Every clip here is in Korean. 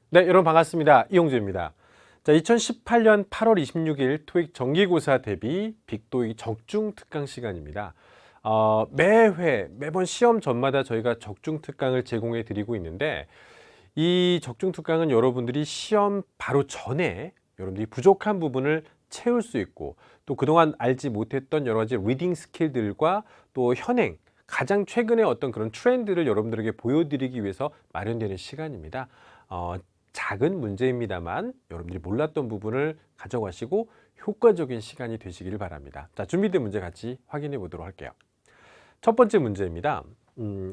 네, 여러분 반갑습니다. 이용주입니다. 자, 2018년 8월 26일 토익 정기고사 대비 빅토익 적중 특강 시간입니다. 매번 시험 전마다 저희가 적중 특강을 제공해 드리고 있는데 이 적중 특강은 여러분들이 시험 바로 전에 여러분들이 부족한 부분을 채울 수 있고 또 그동안 알지 못했던 여러 가지 리딩 스킬들과 또 현행 가장 최근의 어떤 그런 트렌드를 여러분들에게 보여드리기 위해서 마련되는 시간입니다. 작은 문제입니다만 여러분들이 몰랐던 부분을 가져가시고 효과적인 시간이 되시기를 바랍니다. 자, 준비된 문제 같이 확인해 보도록 할게요. 첫 번째 문제입니다.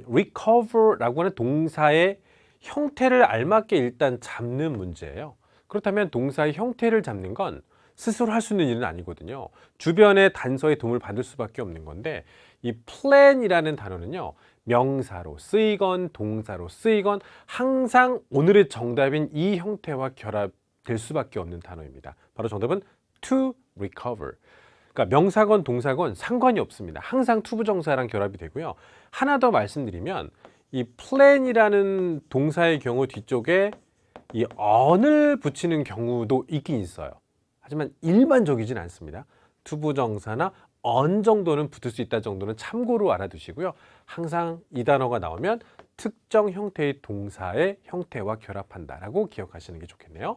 recover라고 하는 동사의 형태를 알맞게 일단 잡는 문제예요. 그렇다면 동사의 형태를 잡는 건 스스로 할 수 있는 일은 아니거든요. 주변의 단서의 도움을 받을 수밖에 없는 건데 이 plan이라는 단어는요. 명사로 쓰이건 동사로 쓰이건 항상 오늘의 정답인 이 형태와 결합될 수밖에 없는 단어입니다. 바로 정답은 to recover. 그러니까 명사건 동사건 상관이 없습니다. 항상 투부정사랑 결합이 되고요. 하나 더 말씀드리면 이 plan이라는 동사의 경우 뒤쪽에 이 on을 붙이는 경우도 있긴 있어요. 하지만 일반적이진 않습니다. 투부정사나 on 정도는 붙을 수 있다 정도는 참고로 알아두시고요. 항상 이 단어가 나오면 특정 형태의 동사의 형태와 결합한다라고 기억하시는 게 좋겠네요.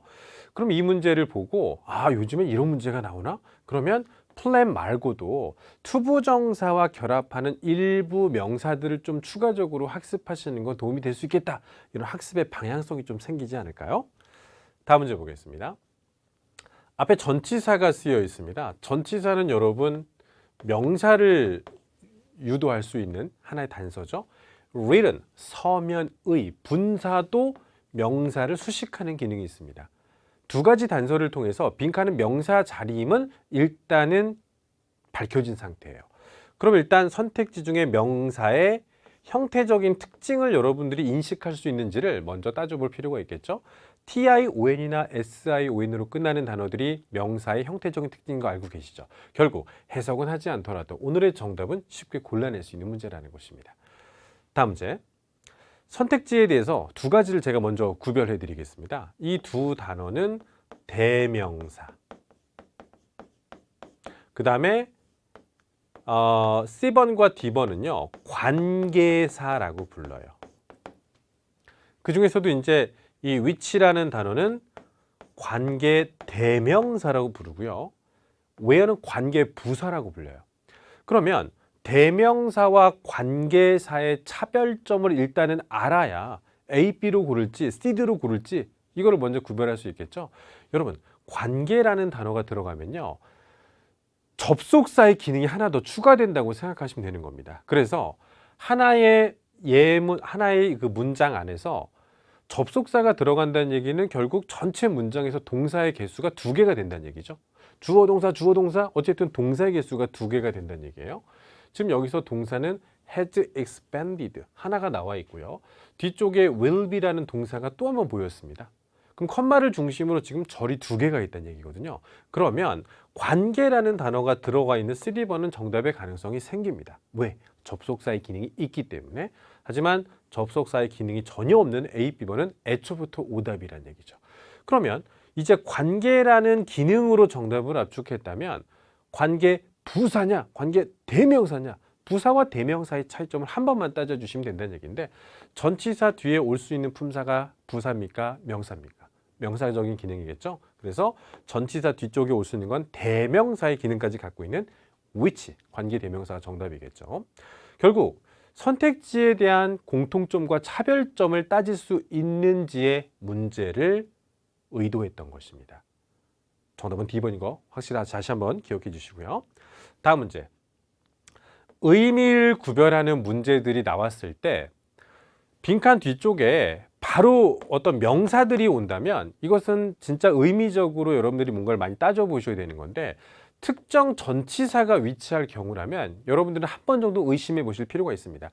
그럼 이 문제를 보고 요즘에 이런 문제가 나오나? 그러면 플랜 말고도 투부정사와 결합하는 일부 명사들을 좀 추가적으로 학습하시는 건 도움이 될 수 있겠다. 이런 학습의 방향성이 좀 생기지 않을까요? 다음 문제 보겠습니다. 앞에 전치사가 쓰여 있습니다. 전치사는 여러분 명사를 유도할 수 있는 하나의 단서죠. written, 서면의, 분사도 명사를 수식하는 기능이 있습니다. 두 가지 단서를 통해서 빈칸은 명사 자리임은 일단은 밝혀진 상태예요. 그럼 일단 선택지 중에 명사의 형태적인 특징을 여러분들이 인식할 수 있는지를 먼저 따져볼 필요가 있겠죠. TION이나 SION으로 끝나는 단어들이 명사의 형태적인 특징인 거 알고 계시죠? 결국 해석은 하지 않더라도 오늘의 정답은 쉽게 골라낼 수 있는 문제라는 것입니다. 다음 문제. 선택지에 대해서 두 가지를 제가 먼저 구별해 드리겠습니다. 이 두 단어는 대명사. 그 다음에 C번과 D번은요, 관계사라고 불러요. 그 중에서도 이제 이 which라는 단어는 관계 대명사라고 부르고요. where는 관계 부사라고 불려요. 그러면 대명사와 관계사의 차별점을 일단은 알아야 A, B로 고를지 C, D로 고를지 이거를 먼저 구별할 수 있겠죠. 여러분, 관계라는 단어가 들어가면요. 접속사의 기능이 하나 더 추가된다고 생각하시면 되는 겁니다. 그래서 하나의 예문, 하나의 그 문장 안에서 접속사가 들어간다는 얘기는 결국 전체 문장에서 동사의 개수가 2개가 된다는 얘기죠. 주어, 동사, 어쨌든 동사의 개수가 2개가 된다는 얘기예요. 지금 여기서 동사는 has expanded 하나가 나와 있고요. 뒤쪽에 will be라는 동사가 또 한 번 보였습니다. 그럼 컴마를 중심으로 지금 절이 2개가 있다는 얘기거든요. 그러면 관계라는 단어가 들어가 있는 3번은 정답의 가능성이 생깁니다. 왜? 접속사의 기능이 있기 때문에. 하지만 접속사의 기능이 전혀 없는 A, B번은 애초부터 오답이라는 얘기죠. 그러면 이제 관계라는 기능으로 정답을 압축했다면 관계 부사냐, 관계 대명사냐, 부사와 대명사의 차이점을 한 번만 따져주시면 된다는 얘기인데 전치사 뒤에 올 수 있는 품사가 부사입니까? 명사입니까? 명사적인 기능이겠죠. 그래서 전치사 뒤쪽에 올 수 있는 건 대명사의 기능까지 갖고 있는 which, 관계 대명사가 정답이겠죠. 결국 선택지에 대한 공통점과 차별점을 따질 수 있는지의 문제를 의도했던 것입니다. 정답은 D번인 거 확실히 다시 한번 기억해 주시고요. 다음 문제. 의미를 구별하는 문제들이 나왔을 때 빈칸 뒤쪽에 바로 어떤 명사들이 온다면 이것은 진짜 의미적으로 여러분들이 뭔가를 많이 따져보셔야 되는 건데 특정 전치사가 위치할 경우라면 여러분들은 한 번 정도 의심해 보실 필요가 있습니다.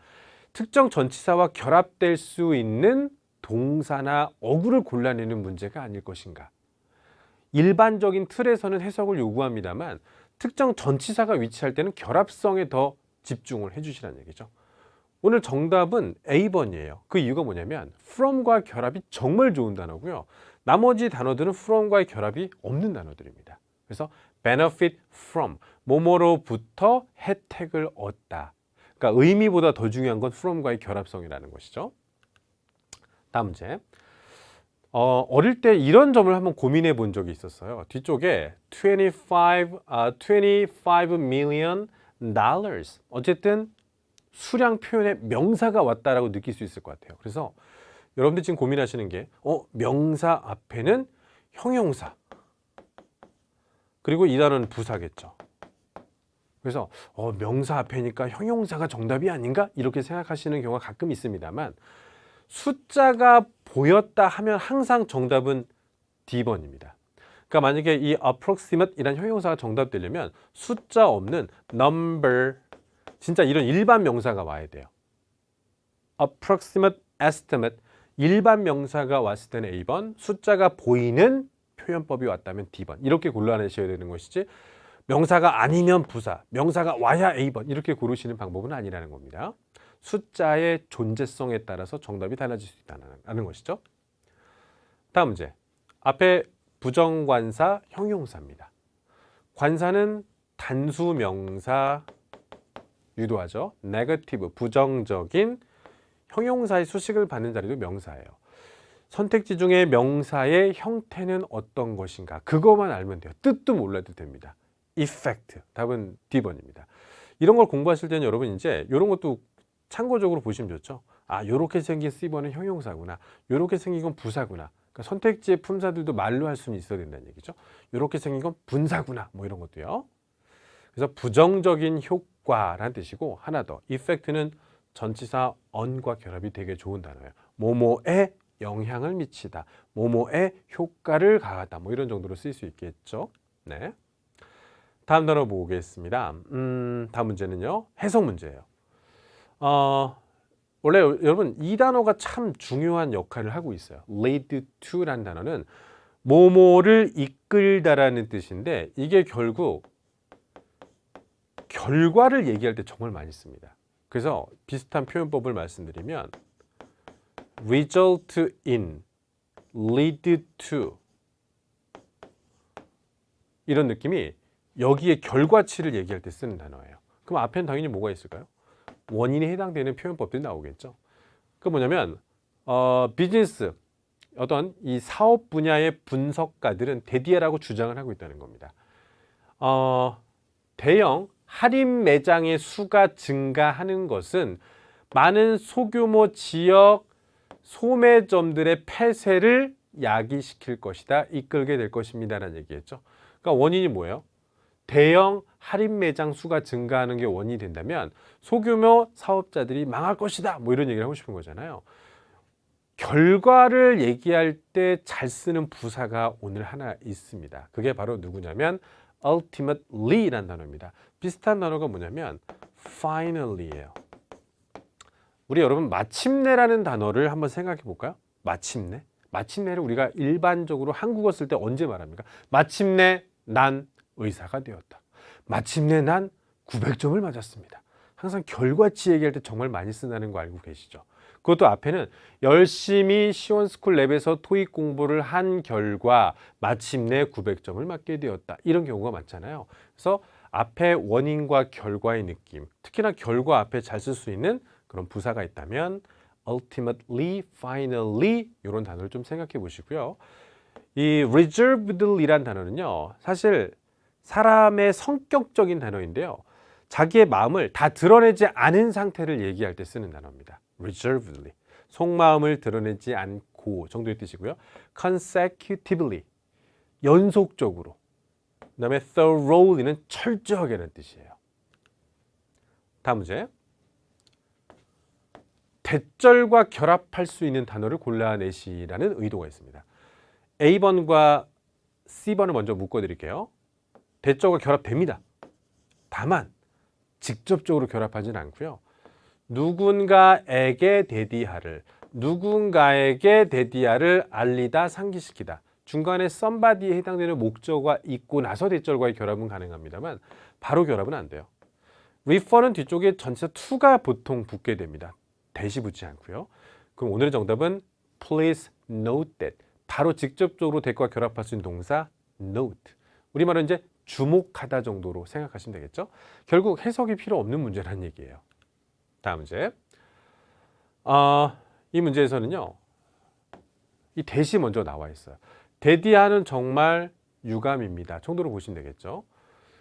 특정 전치사와 결합될 수 있는 동사나 어구를 골라내는 문제가 아닐 것인가. 일반적인 틀에서는 해석을 요구합니다만 특정 전치사가 위치할 때는 결합성에 더 집중을 해주시라는 얘기죠. 오늘 정답은 A번이에요. 그 이유가 뭐냐면 from과 결합이 정말 좋은 단어고요. 나머지 단어들은 from과의 결합이 없는 단어들입니다. 그래서 benefit from, 뭐뭐로부터 혜택을 얻다. 그러니까 의미보다 더 중요한 건 from과의 결합성이라는 것이죠. 다음 문제. 어릴 때 이런 점을 한번 고민해 본 적이 있었어요. 뒤쪽에 25 million dollars. 어쨌든 수량 표현에 명사가 왔다라고 느낄 수 있을 것 같아요. 그래서 여러분들 지금 고민하시는 게 명사 앞에는 형용사 그리고 이 단어는 부사겠죠. 그래서 명사 앞에니까 형용사가 정답이 아닌가? 이렇게 생각하시는 경우가 가끔 있습니다만 숫자가 보였다 하면 항상 정답은 D번입니다. 그러니까 만약에 이 approximate 이란 형용사가 정답 되려면 숫자 없는 number, 진짜 이런 일반 명사가 와야 돼요. approximate estimate, 일반 명사가 왔을 때는 A번, 숫자가 보이는 표현법이 왔다면 D번. 이렇게 골라내셔야 되는 것이지 명사가 아니면 부사, 명사가 와야 A번 이렇게 고르시는 방법은 아니라는 겁니다. 숫자의 존재성에 따라서 정답이 달라질 수 있다는 것이죠. 다음 문제. 앞에 부정관사, 형용사입니다. 관사는 단수 명사 유도하죠. 네거티브, 부정적인 형용사의 수식을 받는 자리도 명사예요. 선택지 중에 명사의 형태는 어떤 것인가? 그것만 알면 돼요. 뜻도 몰라도 됩니다. effect, 답은 D번입니다. 이런 걸 공부하실 때는 여러분 이제 이런 것도 참고적으로 보시면 좋죠. 요렇게 생긴 C번은 형용사구나. 요렇게 생긴 건 부사구나. 그러니까 선택지의 품사들도 말로 할 수는 있어야 된다는 얘기죠. 요렇게 생긴 건 분사구나. 뭐 이런 것도요. 그래서 부정적인 효과라는 뜻이고 하나 더. effect는 전치사 on과 결합이 되게 좋은 단어예요. 뭐뭐에 영향을 미치다. 뭐뭐에 효과를 가하다. 뭐 이런 정도로 쓸 수 있겠죠. 네. 다음 단어 보겠습니다. 다음 문제는요. 해석 문제예요. 원래 여러분 이 단어가 참 중요한 역할을 하고 있어요. lead to라는 단어는 뭐뭐를 이끌다라는 뜻인데 이게 결국 결과를 얘기할 때 정말 많이 씁니다. 그래서 비슷한 표현법을 말씀드리면 result in, lead to 이런 느낌이 여기에 결과치를 얘기할 때 쓰는 단어예요. 그럼 앞에는 당연히 뭐가 있을까요? 원인에 해당되는 표현법들이 나오겠죠. 그 뭐냐면 비즈니스 어떤 이 사업 분야의 분석가들은 대디아라고 주장을 하고 있다는 겁니다. 대형 할인 매장의 수가 증가하는 것은 많은 소규모 지역 소매점들의 폐쇄를 야기시킬 것이다, 이끌게 될 것입니다라는 얘기했죠. 그러니까 원인이 뭐예요? 대형 할인 매장 수가 증가하는 게 원인이 된다면 소규모 사업자들이 망할 것이다, 뭐 이런 얘기를 하고 싶은 거잖아요. 결과를 얘기할 때 잘 쓰는 부사가 오늘 하나 있습니다. 그게 바로 누구냐면 ultimately라는 단어입니다. 비슷한 단어가 뭐냐면 finally예요. 우리 여러분 마침내라는 단어를 한번 생각해 볼까요? 마침내? 마침내를 우리가 일반적으로 한국어 쓸 때 언제 말합니까? 마침내 난 의사가 되었다. 마침내 난 900점을 맞았습니다. 항상 결과치 얘기할 때 정말 많이 쓴다는 거 알고 계시죠? 그것도 앞에는 열심히 시원스쿨 랩에서 토익 공부를 한 결과 마침내 900점을 맞게 되었다. 이런 경우가 많잖아요. 그래서 앞에 원인과 결과의 느낌, 특히나 결과 앞에 잘 쓸 수 있는 그런 부사가 있다면 ultimately, finally 이런 단어를 좀 생각해 보시고요. 이 reservedly란 단어는요. 사실 사람의 성격적인 단어인데요. 자기의 마음을 다 드러내지 않은 상태를 얘기할 때 쓰는 단어입니다. reservedly, 속마음을 드러내지 않고 정도의 뜻이고요. consecutively, 연속적으로. 그 다음에 thoroughly는 철저하게라는 뜻이에요. 다음 문제. 대절과 결합할 수 있는 단어를 골라내시라는 의도가 있습니다. A번과 C번을 먼저 묶어드릴게요. 대절과 결합됩니다. 다만 직접적으로 결합하지는 않고요. 누군가에게 대디아를 알리다, 상기시키다. 중간에 somebody에 해당되는 목적어가 있고 나서 대절과의 결합은 가능합니다만 바로 결합은 안 돼요. refer는 뒤쪽에 전치사 to가 보통 붙게 됩니다. 대시 붙지 않고요. 그럼 오늘의 정답은 please note that. 바로 직접적으로 that과 결합할 수 있는 동사 note. 우리말로 이제 주목하다 정도로 생각하시면 되겠죠. 결국 해석이 필요 없는 문제라는 얘기예요. 다음 문제. 이 문제에서는요. 이 that이 먼저 나와 있어요. that이하는 정말 유감입니다. 정도로 보시면 되겠죠.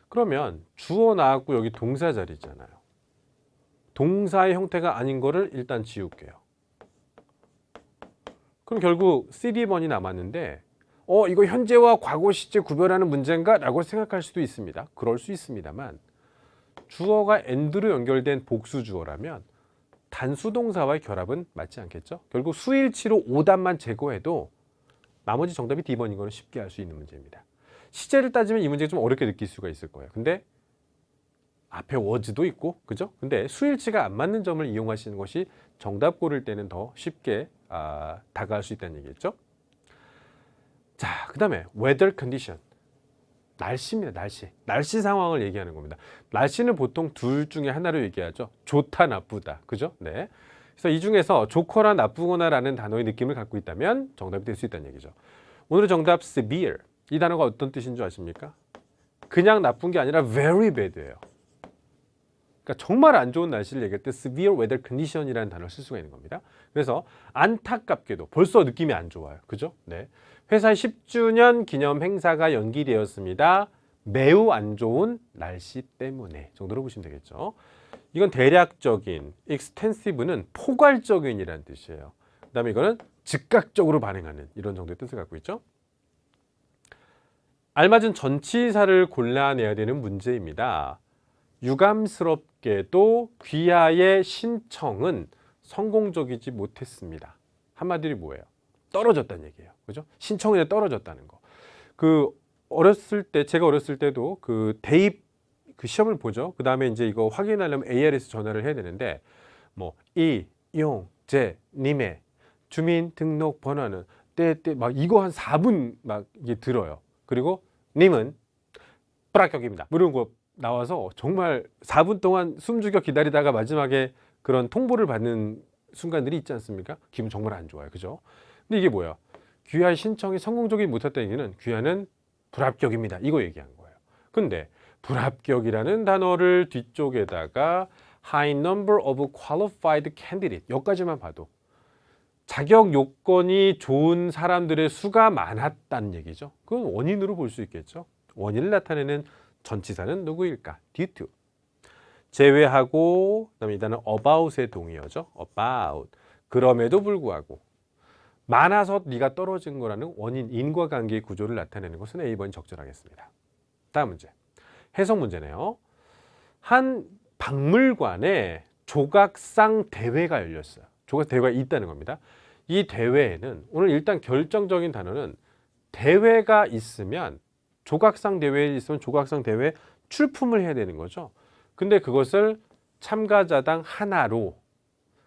그러면 주어 나왔고 여기 동사 자리잖아요. 동사의 형태가 아닌 거를 일단 지울게요. 그럼 결국 CD번이 남았는데 이거 현재와 과거 시제 구별하는 문제인가? 라고 생각할 수도 있습니다. 그럴 수 있습니다만 주어가 and로 연결된 복수 주어라면 단수 동사와의 결합은 맞지 않겠죠? 결국 수일치로 오답만 제거해도 나머지 정답이 D번인 거는 쉽게 알 수 있는 문제입니다. 시제를 따지면 이 문제가 좀 어렵게 느낄 수가 있을 거예요. 근데 앞에 was도 있고, 그죠? 근데 수일치가 안 맞는 점을 이용하시는 것이 정답 고를 때는 더 쉽게 다가갈 수 있다는 얘기겠죠? 자, 그 다음에 weather condition. 날씨입니다. 날씨 상황을 얘기하는 겁니다. 날씨는 보통 둘 중에 하나로 얘기하죠. 좋다, 나쁘다. 그죠? 네. 그래서 이 중에서 좋거나 나쁘거나 라는 단어의 느낌을 갖고 있다면 정답이 될 수 있다는 얘기죠. 오늘의 정답 severe. 이 단어가 어떤 뜻인 줄 아십니까? 그냥 나쁜 게 아니라 very bad예요. 그러니까 정말 안 좋은 날씨를 얘기할 때 severe weather condition이라는 단어를 쓸 수가 있는 겁니다. 그래서 안타깝게도 벌써 느낌이 안 좋아요. 그죠? 네. 회사 10주년 기념 행사가 연기되었습니다. 매우 안 좋은 날씨 때문에 정도로 보시면 되겠죠. 이건 대략적인, extensive는 포괄적인이라는 뜻이에요. 그 다음에 이거는 즉각적으로 반응하는 이런 정도의 뜻을 갖고 있죠. 알맞은 전치사를 골라내야 되는 문제입니다. 유감스럽게도 귀하의 신청은 성공적이지 못했습니다. 한마디로 뭐예요? 떨어졌다는 얘기예요. 그죠? 신청이 떨어졌다는 거. 제가 어렸을 때도 대입 시험을 보죠. 그 다음에 이제 이거 확인하려면 ARS 전화를 해야 되는데, 이용재님의 주민등록번호는 막 이거 한 4분 막 이게 들어요. 그리고 님은 불합격입니다. 이런 거 나와서 정말 4분 동안 숨죽여 기다리다가 마지막에 그런 통보를 받는 순간들이 있지 않습니까? 기분 정말 안 좋아요. 그죠? 근데 이게 뭐야? 귀하 신청이 성공적이지 못했다는 얘기는 귀하는 불합격입니다. 이거 얘기한 거예요. 근데 불합격이라는 단어를 뒤쪽에다가 high number of qualified candidate 여기까지만 봐도 자격 요건이 좋은 사람들의 수가 많았다는 얘기죠. 그건 원인으로 볼 수 있겠죠. 원인을 나타내는 전치사는 누구일까? due to. 제외하고 그다음에 이 단어 about의 동의어죠. about. 그럼에도 불구하고 많아서 네가 떨어진 거라는 원인, 인과관계의 구조를 나타내는 것은 A번이 적절하겠습니다. 다음 문제. 해석 문제네요. 한 박물관에 조각상 대회가 열렸어요. 조각 대회가 있다는 겁니다. 이 대회에는 오늘 일단 결정적인 단어는 대회가 있으면 조각상 대회에 있으면 조각상 대회에 출품을 해야 되는 거죠. 근데 그것을 참가자당 하나로,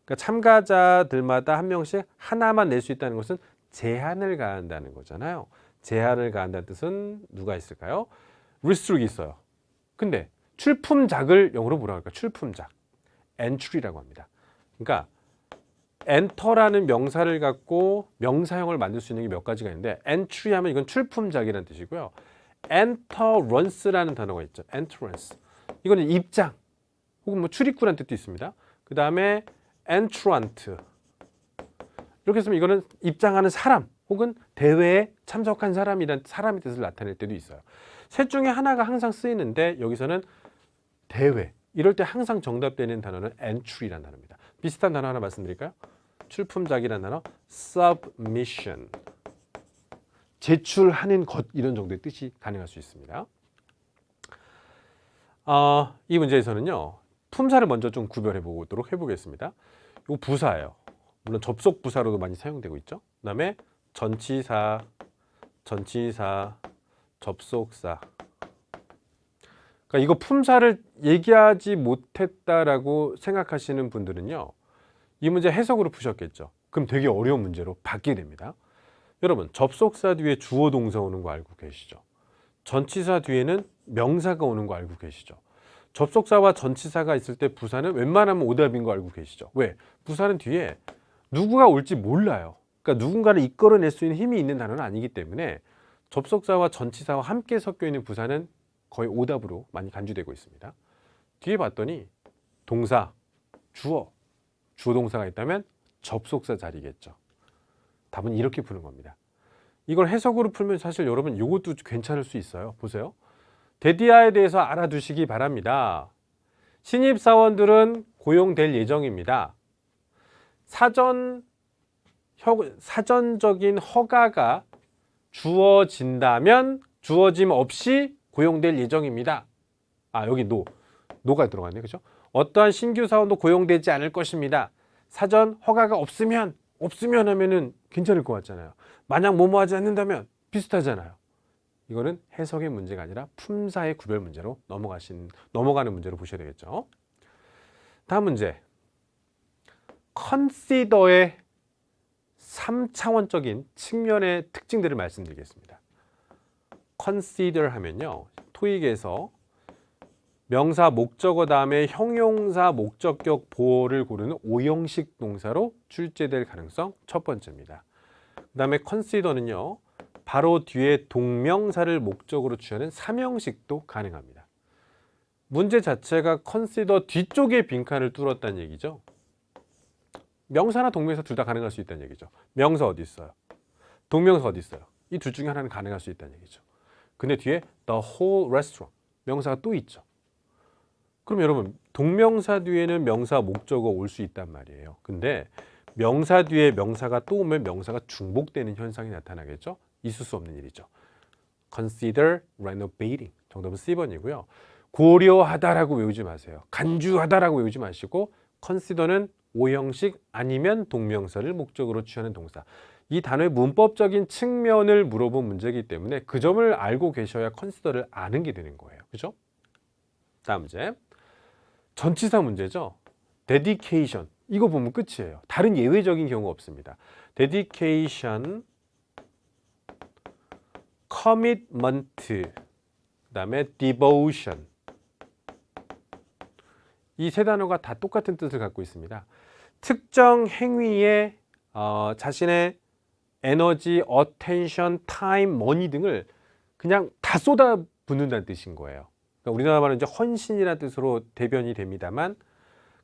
그러니까 참가자들마다 한 명씩 하나만 낼 수 있다는 것은 제한을 가한다는 거잖아요. 제한을 가한다는 뜻은 누가 있을까요? 리스트릭이 있어요. 근데 출품작을 영어로 뭐라고 할까요? 출품작. entry라고 합니다. 그러니까 enter라는 명사를 갖고 명사형을 만들 수 있는 게 몇 가지가 있는데 entry 하면 이건 출품작이라는 뜻이고요. enterance라는 단어가 있죠. entrance. 이거는 입장 혹은 뭐 출입구라는 뜻도 있습니다. 그 다음에 entrant. 이렇게 쓰면 이거는 입장하는 사람 혹은 대회에 참석한 사람이란 사람의 뜻을 나타낼 때도 있어요. 셋 중에 하나가 항상 쓰이는데 여기서는 대회. 이럴 때 항상 정답되는 단어는 entry라는 단어입니다. 비슷한 단어 하나 말씀드릴까요? 출품작이라는 단어 submission. 제출하는 것 이런 정도의 뜻이 가능할 수 있습니다. 이 문제에서는요. 품사를 먼저 좀 구별해 보도록 해보겠습니다. 이거 부사예요. 물론 접속 부사로도 많이 사용되고 있죠. 그 다음에 전치사, 접속사. 그러니까 이거 품사를 얘기하지 못했다라고 생각하시는 분들은요. 이 문제 해석으로 푸셨겠죠. 그럼 되게 어려운 문제로 바뀌게 됩니다. 여러분, 접속사 뒤에 주어 동사 오는 거 알고 계시죠? 전치사 뒤에는 명사가 오는 거 알고 계시죠? 접속사와 전치사가 있을 때 부사는 웬만하면 오답인 거 알고 계시죠? 왜? 부사는 뒤에 누구가 올지 몰라요. 그러니까 누군가를 이끌어낼 수 있는 힘이 있는 단어는 아니기 때문에 접속사와 전치사와 함께 섞여 있는 부사는 거의 오답으로 많이 간주되고 있습니다. 뒤에 봤더니 동사, 주어, 주어 동사가 있다면 접속사 자리겠죠. 답은 이렇게 푸는 겁니다. 이걸 해석으로 풀면 사실 여러분 이것도 괜찮을 수 있어요. 보세요. 데디아에 대해서 알아두시기 바랍니다. 신입사원들은 고용될 예정입니다. 사전적인 허가가 주어짐 없이 고용될 예정입니다. 여기 노가 들어갔네. 그죠? 어떠한 신규 사원도 고용되지 않을 것입니다. 사전 허가가 없으면 하면은 괜찮을 것 같잖아요. 만약 뭐뭐 하지 않는다면 비슷하잖아요. 이거는 해석의 문제가 아니라 품사의 구별 문제로 넘어가는 문제로 보셔야 되겠죠. 다음 문제. consider의 3차원적인 측면의 특징들을 말씀드리겠습니다. consider 하면요. 토익에서 명사 목적어 다음에 형용사 목적격 보어를 고르는 5형식 동사로 출제될 가능성 첫 번째입니다. 그 다음에 consider는요. 바로 뒤에 동명사를 목적으로 취하는 3형식도 가능합니다. 문제 자체가 consider 뒤쪽에 빈칸을 뚫었다는 얘기죠. 명사나 동명사 둘 다 가능할 수 있다는 얘기죠. 명사 어디 있어요? 동명사 어디 있어요? 이 둘 중에 하나는 가능할 수 있다는 얘기죠. 근데 뒤에 the whole restaurant 명사가 또 있죠. 그럼 여러분 동명사 뒤에는 명사 목적어 올 수 있단 말이에요. 근데 명사 뒤에 명사가 또 오면 명사가 중복되는 현상이 나타나겠죠. 있을 수 없는 일이죠. consider renovating 정답은 C번이고요. 고려하다라고 외우지 마세요. 간주하다라고 외우지 마시고 consider는 5형식 아니면 동명사를 목적으로 취하는 동사. 이 단어의 문법적인 측면을 물어본 문제이기 때문에 그 점을 알고 계셔야 consider를 아는 게 되는 거예요. 그죠? 다음 문제. 전치사 문제죠. dedication. 이거 보면 끝이에요. 다른 예외적인 경우 없습니다. dedication, commitment, 그 다음에 devotion. 이 세 단어가 다 똑같은 뜻을 갖고 있습니다. 특정 행위에 자신의 에너지, attention, time, money 등을 그냥 다 쏟아붓는다는 뜻인 거예요. 그러니까 우리나라 말은 이제 헌신이라는 뜻으로 대변이 됩니다만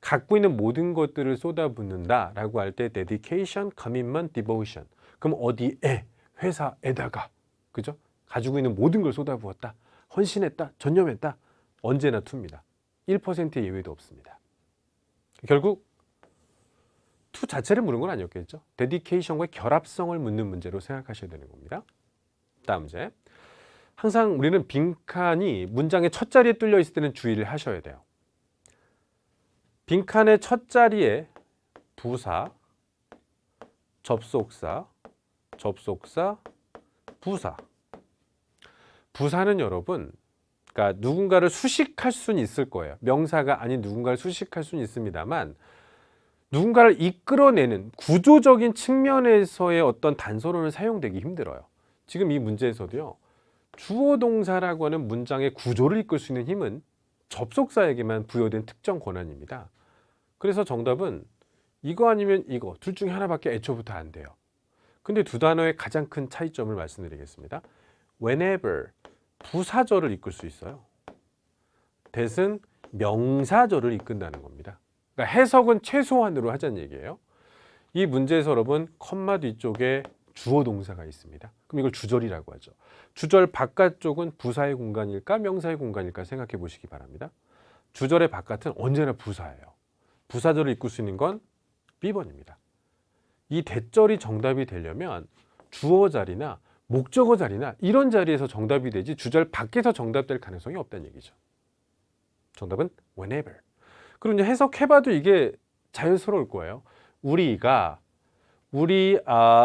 갖고 있는 모든 것들을 쏟아붓는다라고 할 때 dedication, commitment, devotion. 그럼 어디에? 회사에다가. 그죠? 가지고 있는 모든 걸 쏟아부었다. 헌신했다. 전념했다. 언제나 투입니다. 1%의 예외도 없습니다. 결국 투 자체를 물은 건 아니었겠죠. 데디케이션과 결합성을 묻는 문제로 생각하셔야 되는 겁니다. 다음 문제. 항상 우리는 빈칸이 문장의 첫 자리에 뚫려 있을 때는 주의를 하셔야 돼요. 빈칸의 첫 자리에 부사, 접속사, 부사. 부사는 여러분 그러니까 누군가를 수식할 수는 있을 거예요. 명사가 아닌 누군가를 수식할 수는 있습니다만 누군가를 이끌어내는 구조적인 측면에서의 어떤 단서로는 사용되기 힘들어요. 지금 이 문제에서도요. 주어 동사라고 하는 문장의 구조를 이끌 수 있는 힘은 접속사에게만 부여된 특정 권한입니다. 그래서 정답은 이거 아니면 이거 둘 중에 하나밖에 애초부터 안 돼요. 근데 두 단어의 가장 큰 차이점을 말씀드리겠습니다. whenever 부사절을 이끌 수 있어요. that은 명사절을 이끈다는 겁니다. 그러니까 해석은 최소한으로 하자는 얘기예요. 이 문제에서 여러분 컴마 뒤쪽에 주어 동사가 있습니다. 그럼 이걸 주절이라고 하죠. 주절 바깥쪽은 부사의 공간일까 명사의 공간일까 생각해 보시기 바랍니다. 주절의 바깥은 언제나 부사예요. 부사절을 이끌 수 있는 건 B번입니다. 이 대절이 정답이 되려면 주어 자리나 목적어 자리나 이런 자리에서 정답이 되지 주절 밖에서 정답될 가능성이 없다는 얘기죠. 정답은 whenever. 그리고 이제 해석해봐도 이게 자연스러울 거예요. 우리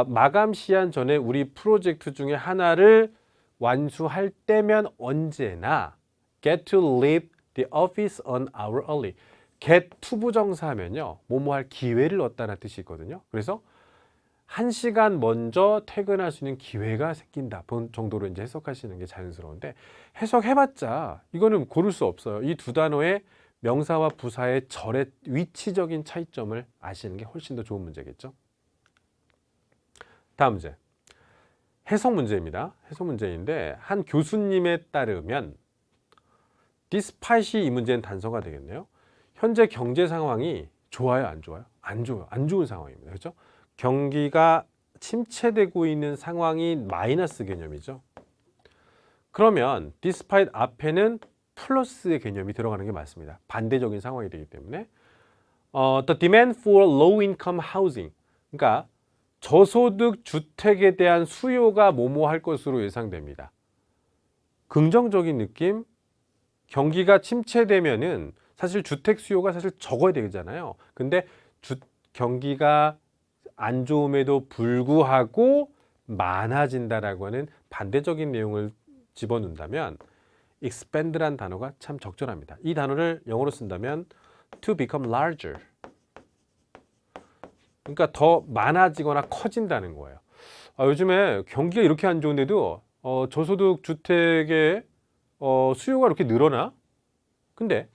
마감 시한 전에 우리 프로젝트 중에 하나를 완수할 때면 언제나 get to leave the office an hour early. get 투부정사 하면요. 뭐뭐 할 기회를 얻다는 뜻이 있거든요. 그래서 1시간 먼저 퇴근할 수 있는 기회가 생긴다 정도로 이제 해석하시는 게 자연스러운데, 해석해봤자 이거는 고를 수 없어요. 이 두 단어의 명사와 부사의 절의 위치적인 차이점을 아시는 게 훨씬 더 좋은 문제겠죠. 다음 문제. 해석 문제입니다. 해석 문제인데 한 교수님에 따르면 despite이 이 문제는 단서가 되겠네요. 현재 경제 상황이 좋아요, 안 좋아요? 안 좋아요. 안 좋은 상황입니다. 그렇죠? 경기가 침체되고 있는 상황이 마이너스 개념이죠. 그러면 despite 앞에는 플러스의 개념이 들어가는 게 맞습니다. 반대적인 상황이 되기 때문에 the demand for low income housing, 그러니까 저소득 주택에 대한 수요가 뭐뭐할 것으로 예상됩니다. 긍정적인 느낌, 경기가 침체되면은 사실 주택 수요가 사실 적어야 되잖아요. 근데 경기가 안 좋음에도 불구하고 많아진다라고 하는 반대적인 내용을 집어넣는다면 expand란 단어가 참 적절합니다. 이 단어를 영어로 쓴다면 to become larger, 그러니까 더 많아지거나 커진다는 거예요. 요즘에 경기가 이렇게 안 좋은데도 저소득 주택의 수요가 이렇게 늘어나? 근데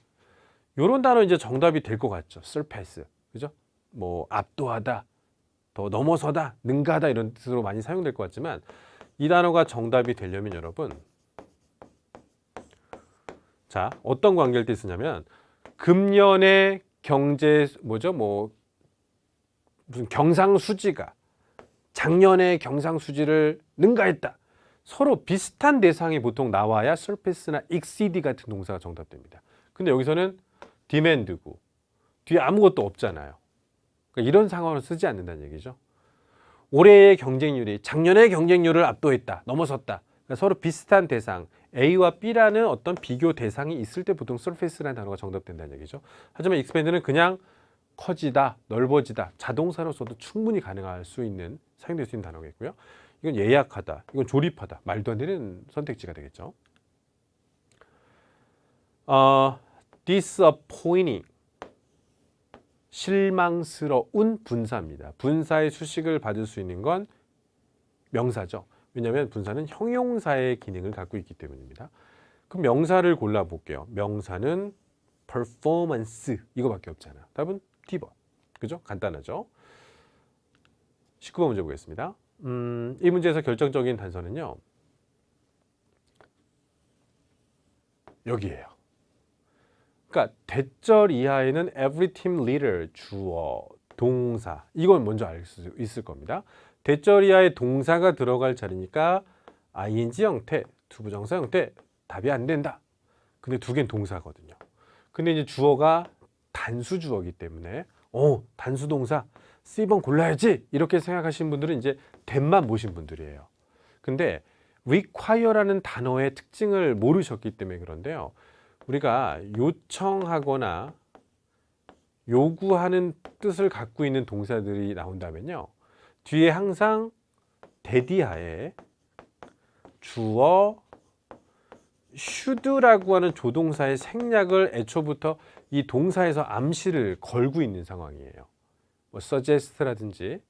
이런 단어 이제 정답이 될 것 같죠. surpass, 그죠? 뭐 압도하다, 더 넘어서다, 능가하다 이런 뜻으로 많이 사용될 것 같지만 이 단어가 정답이 되려면 여러분, 자, 어떤 관계를 때 쓰냐면 금년의 경제 무슨 경상수지가 작년의 경상수지를 능가했다. 서로 비슷한 대상이 보통 나와야 surpass나 exceed 같은 동사가 정답됩니다. 근데 여기서는 demand고 뒤에 아무것도 없잖아요. 그러니까 이런 상황을 쓰지 않는다는 얘기죠. 올해의 경쟁률이 작년의 경쟁률을 압도했다, 넘어섰다. 그러니까 서로 비슷한 대상, A와 B라는 어떤 비교 대상이 있을 때 보통 surface라는 단어가 정답된다는 얘기죠. 하지만 expand는 그냥 커지다, 넓어지다, 자동사로서도 충분히 가능할 수 있는, 사용될 수 있는 단어겠고요. 이건 예약하다, 이건 조립하다, 말도 안 되는 선택지가 되겠죠. disappointing, 실망스러운 분사입니다. 분사의 수식을 받을 수 있는 건 명사죠. 왜냐하면 분사는 형용사의 기능을 갖고 있기 때문입니다. 그럼 명사를 골라볼게요. 명사는 performance, 이거밖에 없잖아요. 답은 D번. 그죠? 간단하죠? 19번 문제 보겠습니다. 이 문제에서 결정적인 단서는요, 여기에요. 그러니까 대절 이하에는 every team leader, 주어, 동사, 이건 먼저 알 수 있을 겁니다. 대절 이하에 동사가 들어갈 자리니까 ing 형태, 투부정사 형태, 답이 안 된다. 근데 두 개는 동사거든요. 근데 이제 주어가 단수 주어이기 때문에 단수 동사 C번 골라야지 이렇게 생각하신 분들은 이제 대만 보신 분들이에요. 근데 require라는 단어의 특징을 모르셨기 때문에 그런데요, 우리가 요청하거나 요구하는 뜻을 갖고 있는 동사들이 나온다면요, 뒤에 항상 대디하에 주어 should라고 하는 조동사의 생략을 애초부터 이 동사에서 암시를 걸고 있는 상황이에요. 뭐 suggest라든지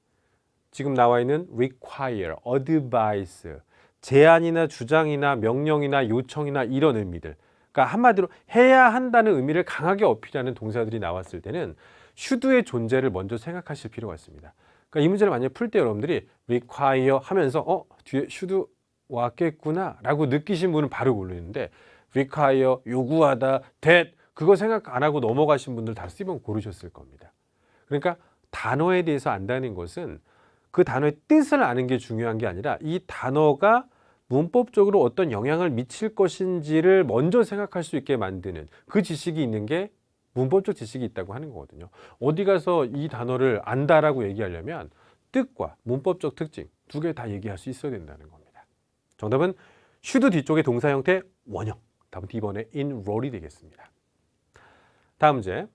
지금 나와 있는 require, advise, 제안이나 주장이나 명령이나 요청이나 이런 의미들, 그러니까 한마디로 해야 한다는 의미를 강하게 어필하는 동사들이 나왔을 때는 should의 존재를 먼저 생각하실 필요가 있습니다. 그러니까 이 문제를 만약에 풀 때 여러분들이 require 하면서 뒤에 should 왔겠구나 라고 느끼신 분은 바로 고르는데, require, 요구하다, that, 그거 생각 안 하고 넘어가신 분들 다 C번 고르셨을 겁니다. 그러니까 단어에 대해서 안다는 것은 그 단어의 뜻을 아는 게 중요한 게 아니라 이 단어가 문법적으로 어떤 영향을 미칠 것인지를 먼저 생각할 수 있게 만드는 그 지식이 있는 게 문법적 지식이 있다고 하는 거거든요. 어디 가서 이 단어를 안다라고 얘기하려면 뜻과 문법적 특징 두 개 다 얘기할 수 있어야 된다는 겁니다. 정답은 should 뒤쪽의 동사 형태 원형. 답은 D번에 enroll이 되겠습니다. 다음 문제.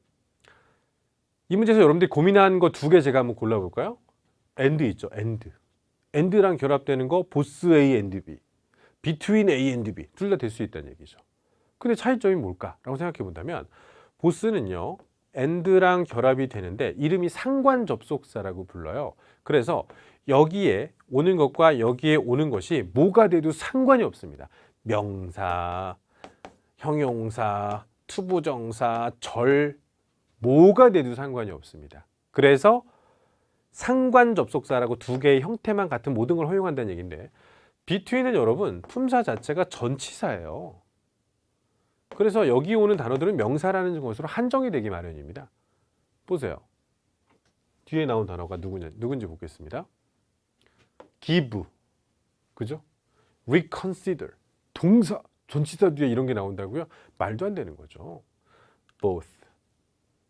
이 문제에서 여러분들이 고민한 거 두 개 제가 한번 골라볼까요? and 있죠. and랑 결합되는 거 both A and B, between A and B 둘 다 될 수 있다는 얘기죠. 근데 차이점이 뭘까라고 생각해 본다면 both는요 and랑 결합이 되는데 이름이 상관 접속사라고 불러요. 그래서 여기에 오는 것과 여기에 오는 것이 뭐가 돼도 상관이 없습니다. 명사, 형용사, 투부정사, 절 뭐가 돼도 상관이 없습니다. 그래서 상관 접속사라고 두 개의 형태만 같은 모든 걸 허용한다는 얘기인데 between은 여러분 품사 자체가 전치사예요. 그래서 여기 오는 단어들은 명사라는 것으로 한정이 되기 마련입니다. 보세요. 뒤에 나온 단어가 누군지 보겠습니다. give, 그죠? reconsider, 동사, 전치사 뒤에 이런 게 나온다고요? 말도 안 되는 거죠. both,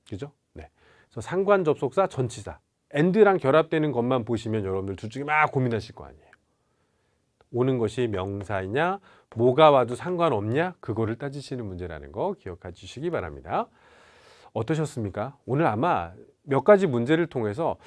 그죠? 네. 그래서 상관 접속사, 전치사, and랑 결합되는 것만 보시면 여러분들 둘 중에 막 고민하실 거 아니에요. 오는 것이 명사이냐, 뭐가 와도 상관없냐, 그거를 따지시는 문제라는 거 기억해 주시기 바랍니다. 어떠셨습니까? 오늘 아마 몇 가지 문제를 통해서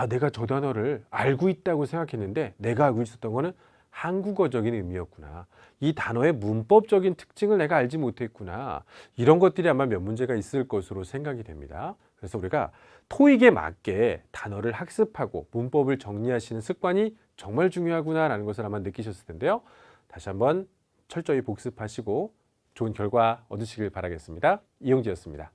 내가 저 단어를 알고 있다고 생각했는데 내가 알고 있었던 거는 한국어적인 의미였구나. 이 단어의 문법적인 특징을 내가 알지 못했구나. 이런 것들이 아마 몇 문제가 있을 것으로 생각이 됩니다. 그래서 우리가 토익에 맞게 단어를 학습하고 문법을 정리하시는 습관이 정말 중요하구나라는 것을 아마 느끼셨을 텐데요. 다시 한번 철저히 복습하시고 좋은 결과 얻으시길 바라겠습니다. 이용지였습니다.